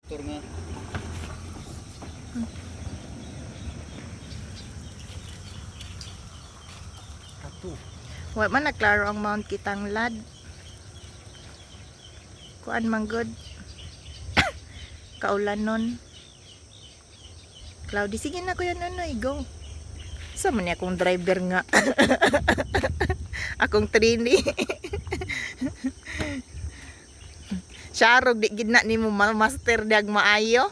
Tur nga. Ato. Wa man naklaro ang Mount Kitanglad. Kuan man good. Kaulan nun. Cloudy, sige na kuya Nonoy, go. Sa man akong driver nga. Akong trini. Sharog, di gid na nimo master dag maayo.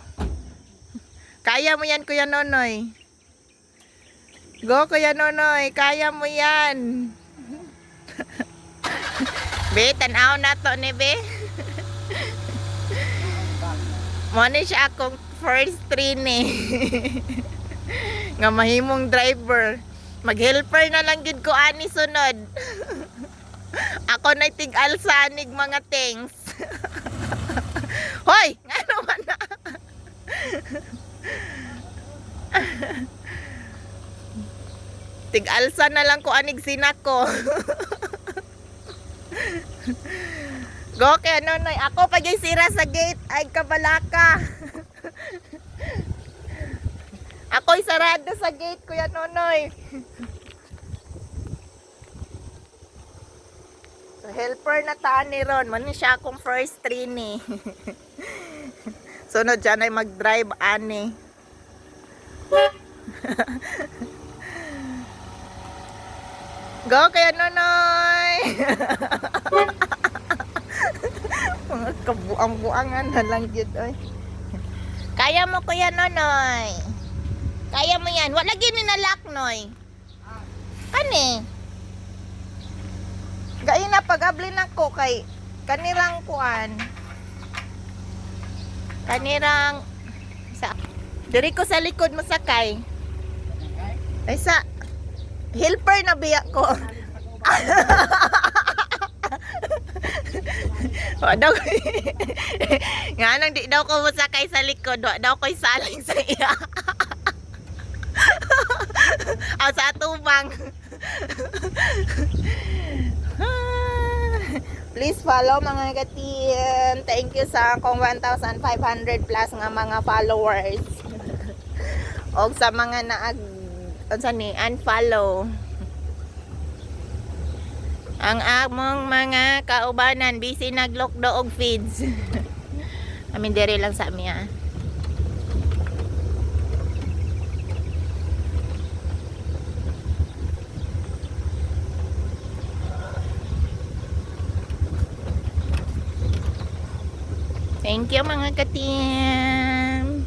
Kaya mo yan kuya Nonoy. Go kuya Nonoy, kaya mo yan. Be, tanaw na to ni Be. Muna siya akong first trainee. Nga mahimong driver. Mag-helper na lang gid ko ani sunod. Ako na tig-alsanig mga things. Hoy! Ano man na? Tig-alsa na lang ko anig sinako. Go kay Nonoy. Ako pag sira sa gate. Ay kabalaka. Ako'y sarado sa gate, Kuya Nonoy. So, helper na taan ni Ron. Manin siya akong first trainee. Sunod dyan ay mag-drive, ani. Go, Kuya Nonoy! Mga kabuang-buangan na lang yun, oy. Kaya mo, Kuya Nonoy. Kaya mo yan. Wala gini na lock, Noy. Kani? Gaya na pag-ablin ako kay kanirang kuan. Kanirang sa diri ko sa likod mo sakay. Ay sa helper na biya ko. Wa daw nga nang di daw ko masakay sa likod, wa daw ko'y saling sa iya. Aw sa atubang. Please follow mga katin. Thank you sa akong 1,500 plus nga mga followers. O sa mga naag unfollow. Ang among mga kaubanan busy naglokdo og feeds. Amin dere lang sa miya. Thank you mga katim.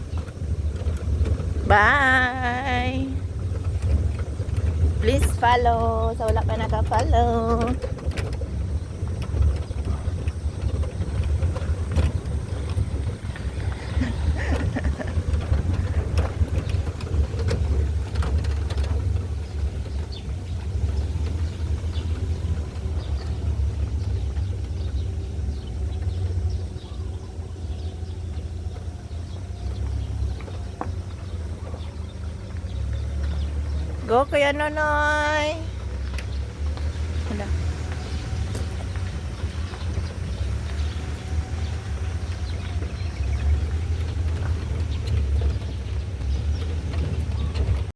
Bye. Please follow sa wala pa naka-follow. Go Kuya Nonoy. Wala.